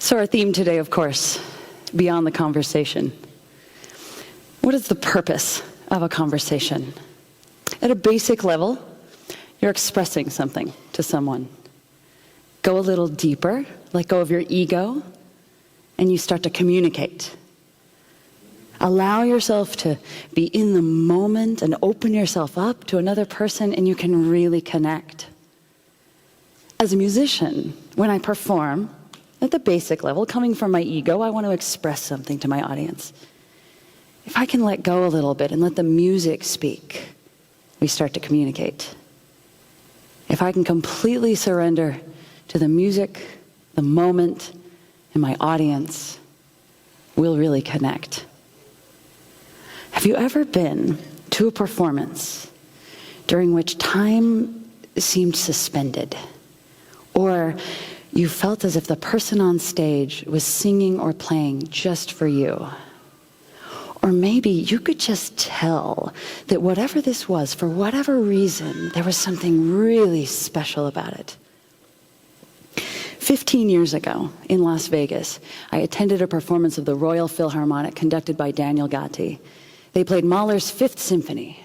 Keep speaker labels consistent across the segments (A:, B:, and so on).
A: So our theme today, of course, beyond the conversation. What is the purpose of a conversation? At a basic level, you're expressing something to someone. Go a little deeper, let go of your ego, and you start to communicate. Allow yourself to be in the moment and open yourself up to another person, and you can really connect. As a musician, when I perform, at the basic level, coming from my ego, I want to express something to my audience. If I can let go a little bit and let the music speak, we start to communicate. If I can completely surrender to the music, the moment, and my audience, we'll really connect. Have you ever been to a performance during which time seemed suspended? Or you felt as if the person on stage was singing or playing just for you? Or maybe you could just tell that whatever this was, for whatever reason, there was something really special about it. 15 years ago in Las Vegas, I attended a performance of the Royal Philharmonic conducted by Daniel Gatti. They played Mahler's Fifth Symphony.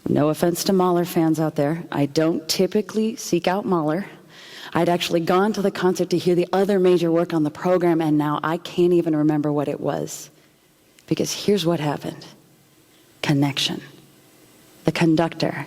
A: No offense to Mahler fans out there. I don't typically seek out Mahler. I'd actually gone to the concert to hear the other major work on the program, and now I can't even remember what it was. Because here's what happened. Connection. The conductor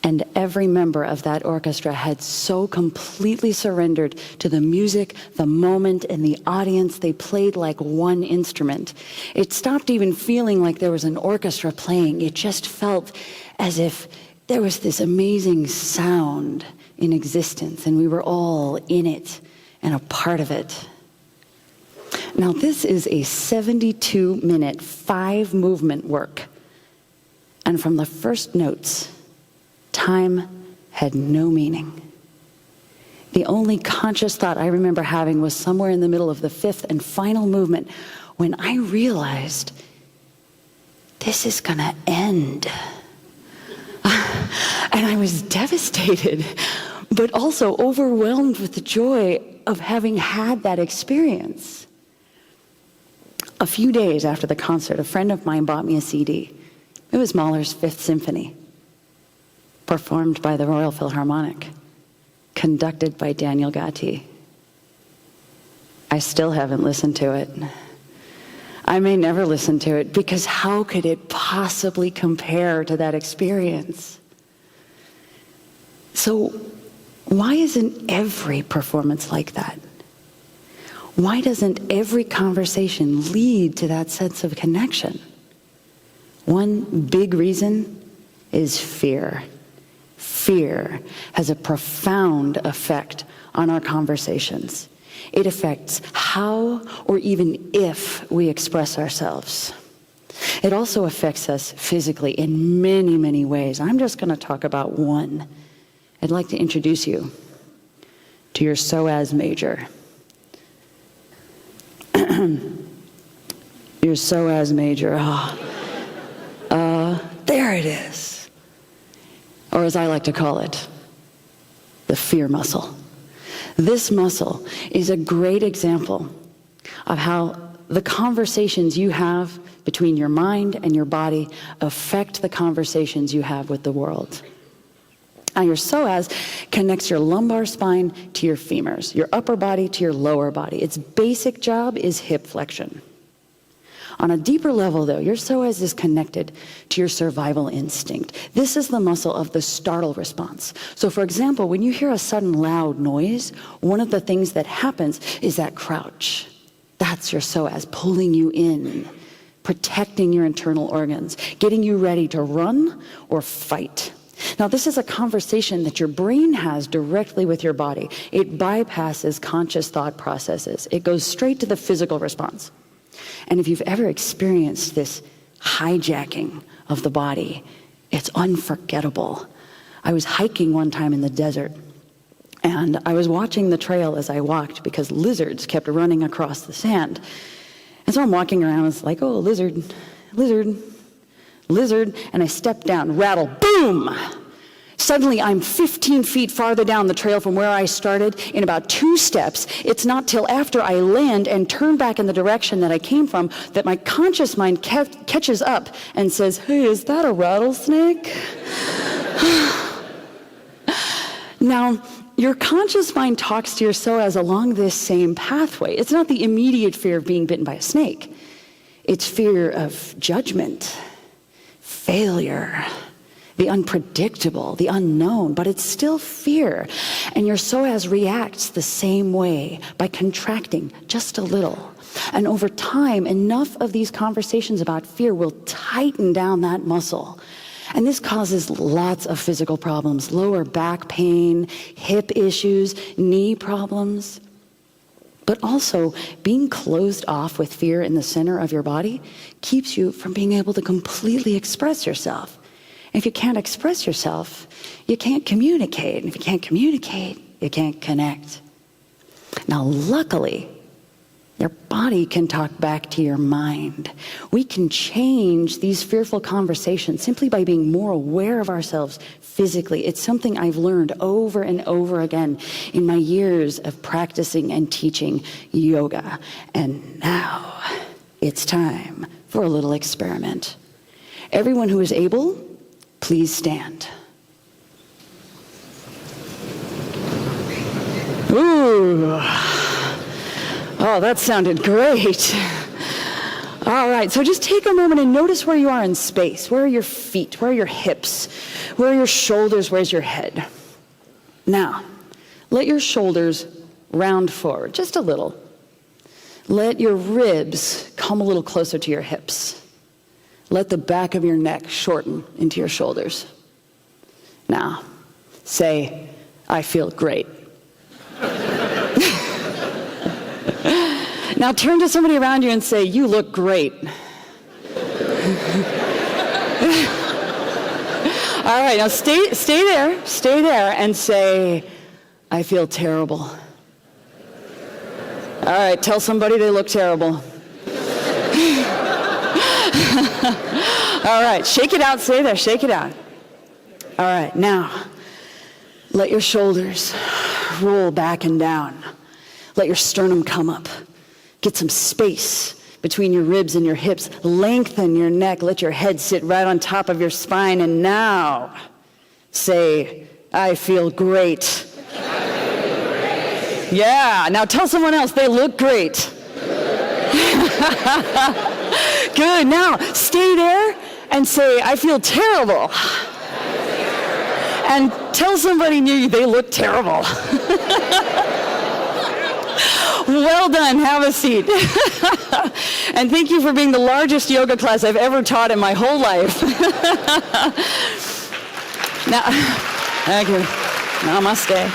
A: and every member of that orchestra had so completely surrendered to the music, the moment, and the audience. They played like one instrument. It stopped even feeling like there was an orchestra playing. It just felt as if there was this amazing sound in existence, and we were all in it and a part of it. Now, this is a 72-minute, 5-movement work. And from the first notes, time had no meaning. The only conscious thought I remember having was somewhere in the middle of the 5th and final movement when I realized this is gonna end. And I was devastated, but also overwhelmed with the joy of having had that experience. A few days after the concert, a friend of mine bought me a CD. It was Mahler's Fifth Symphony, performed by the Royal Philharmonic, conducted by Daniel Gatti. I still haven't listened to it. I may never listen to it, because how could it possibly compare to that experience? So why isn't every performance like that? Why doesn't every conversation lead to that sense of connection? One big reason is fear. Fear has a profound effect on our conversations. It affects how or even if we express ourselves. It also affects us physically in many, many ways. I'm just going to talk about one. I'd like to introduce you to your psoas major. Your psoas major. There it is. Or as I like to call it, the fear muscle. This muscle is a great example of how the conversations you have between your mind and your body affect the conversations you have with the world. Now, your psoas connects your lumbar spine to your femurs, your upper body to your lower body. Its basic job is hip flexion. On a deeper level, though, your psoas is connected to your survival instinct. This is the muscle of the startle response. So, for example, when you hear a sudden loud noise, one of the things that happens is that crouch. That's your psoas pulling you in, protecting your internal organs, getting you ready to run or fight. Now, this is a conversation that your brain has directly with your body. It bypasses conscious thought processes. It goes straight to the physical response. And if you've ever experienced this hijacking of the body, it's unforgettable. I was hiking one time in the desert, and I was watching the trail as I walked because lizards kept running across the sand. And so I'm walking around, it's like, oh, lizard, lizard, lizard, and I stepped down, rattle, boom! Suddenly, I'm 15 feet farther down the trail from where I started in about 2 steps. It's not till after I land and turn back in the direction that I came from that my conscious mind catches up and says, hey, is that a rattlesnake? Now, your conscious mind talks to your psoas along this same pathway. It's not the immediate fear of being bitten by a snake. It's fear of judgment, failure, the unpredictable, the unknown, but it's still fear. And your psoas reacts the same way by contracting just a little. And over time, enough of these conversations about fear will tighten down that muscle. And this causes lots of physical problems, lower back pain, hip issues, knee problems. But also, being closed off with fear in the center of your body keeps you from being able to completely express yourself. And if you can't express yourself, you can't communicate. And if you can't communicate, you can't connect. Now, luckily, your body can talk back to your mind. We can change these fearful conversations simply by being more aware of ourselves physically. It's something I've learned over and over again in my years of practicing and teaching yoga. And now it's time for a little experiment. Everyone who is able, please stand. Ooh. Oh, that sounded great. All right, so just take a moment and notice where you are in space. Where are your feet? Where are your hips? Where are your shoulders? Where's your head? Now, let your shoulders round forward, just a little. Let your ribs come a little closer to your hips. Let the back of your neck shorten into your shoulders. Now, say, I feel great. Now turn to somebody around you and say, you look great. All right, now stay there and say, I feel terrible. All right, tell somebody they look terrible. All right, shake it out, stay there, shake it out. All right, now, let your shoulders roll back and down. Let your sternum come up. Get some space between your ribs and your hips. Lengthen your neck. Let your head sit right on top of your spine. And now, say, I feel great. Yeah, now tell someone else they look great. Good, now stay there and say, I feel terrible. And tell somebody near you they look terrible. Well done, have a seat. And thank you for being the largest yoga class I've ever taught in my whole life. Now, thank you. Namaste.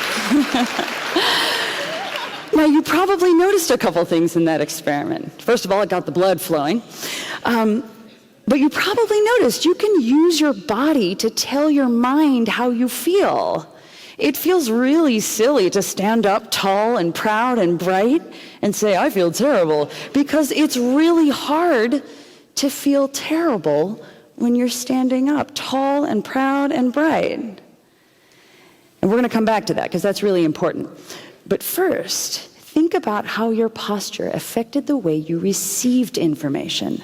A: Now, you probably noticed a couple things in that experiment. First of all, it got the blood flowing. But you probably noticed you can use your body to tell your mind how you feel. It feels really silly to stand up tall and proud and bright and say, I feel terrible, because it's really hard to feel terrible when you're standing up tall and proud and bright. And we're going to come back to that because that's really important. But first, think about how your posture affected the way you received information.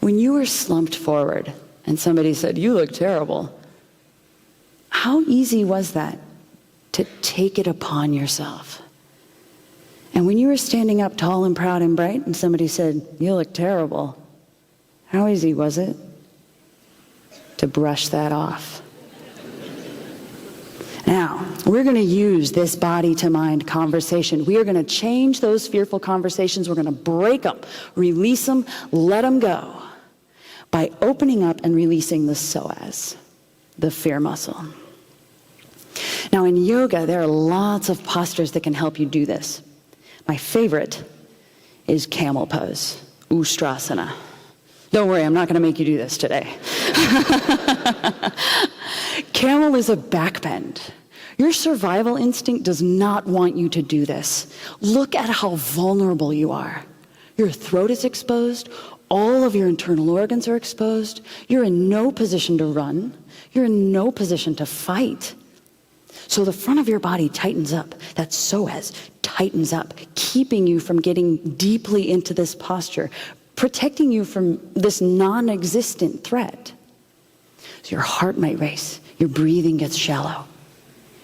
A: When you were slumped forward and somebody said, you look terrible, how easy was that to take it upon yourself? And when you were standing up tall and proud and bright and somebody said, you look terrible, how easy was it to brush that off? Now, we're going to use this body-to-mind conversation. We are going to change those fearful conversations. We're going to break them, release them, let them go by opening up and releasing the psoas, the fear muscle. Now, in yoga, there are lots of postures that can help you do this. My favorite is Camel Pose, Ustrasana. Don't worry, I'm not going to make you do this today. Camel is a backbend. Your survival instinct does not want you to do this. Look at how vulnerable you are. Your throat is exposed, All of your internal organs are exposed. You're in no position to run. You're in no position to fight. So the front of your body tightens up. That psoas tightens up, keeping you from getting deeply into this posture, protecting you from this non-existent threat. So your heart might race. Your breathing gets shallow.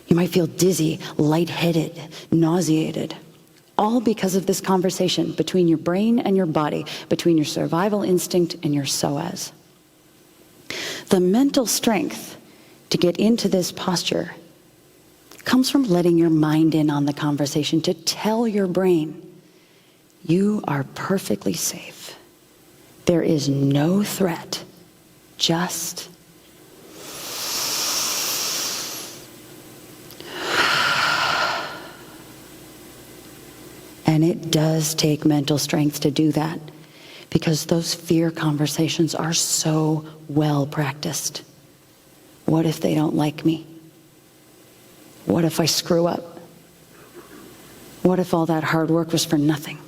A: You might feel dizzy, lightheaded, nauseated. All because of this conversation between your brain and your body, between your survival instinct and your psoas. The mental strength to get into this posture comes from letting your mind in on the conversation, to tell your brain, you are perfectly safe. There is no threat, just and it does take mental strength to do that, because those fear conversations are so well practiced. What if they don't like me? What if I screw up? What if all that hard work was for nothing?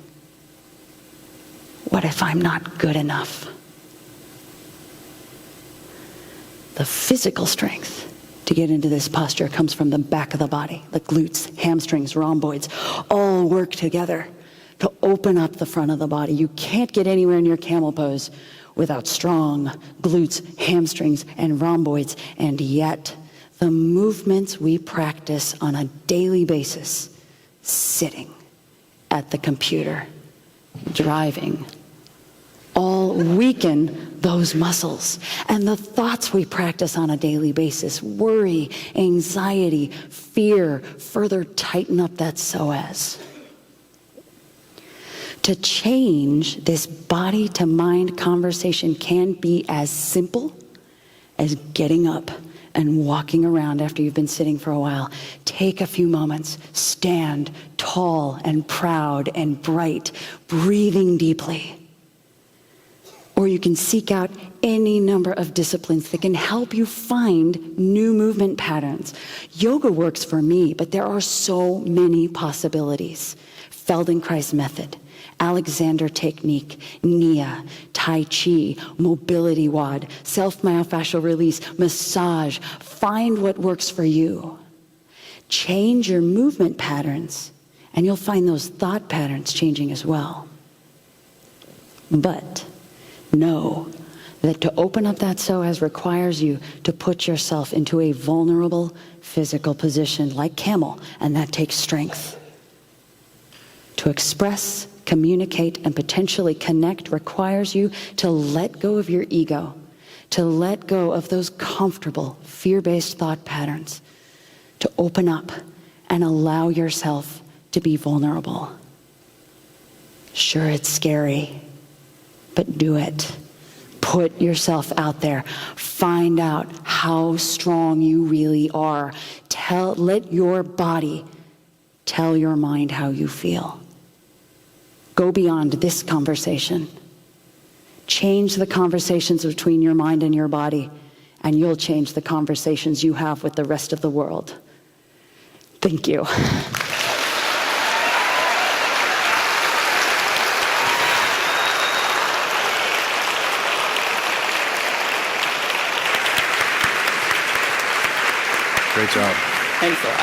A: What if I'm not good enough? The physical strength to get into this posture comes from the back of the body. The glutes, hamstrings, rhomboids all work together to open up the front of the body. You can't get anywhere near camel pose without strong glutes, hamstrings, and rhomboids. And yet, the movements we practice on a daily basis, sitting at the computer, driving, all weaken those muscles. And the thoughts we practice on a daily basis, worry, anxiety, fear, further tighten up that psoas. To change this body-to-mind conversation can be as simple as getting up and walking around after you've been sitting for a while. Take a few moments, stand tall and proud and bright, breathing deeply. Or you can seek out any number of disciplines that can help you find new movement patterns. Yoga works for me, but there are so many possibilities. Feldenkrais method, Alexander technique, Nia, Tai Chi, mobility wad, self-myofascial release, massage. Find what works for you. Change your movement patterns, and you'll find those thought patterns changing as well. But know that to open up that psoas requires you to put yourself into a vulnerable physical position like camel, and that takes strength. To express, communicate, and potentially connect requires you to let go of your ego, to let go of those comfortable, fear-based thought patterns, to open up and allow yourself to be vulnerable. Sure, it's scary, but do it. Put yourself out there. Find out how strong you really are. Let your body tell your mind how you feel. Go beyond this conversation. Change the conversations between your mind and your body, and you'll change the conversations you have with the rest of the world. Thank you.
B: Great job.
A: Thanks a lot.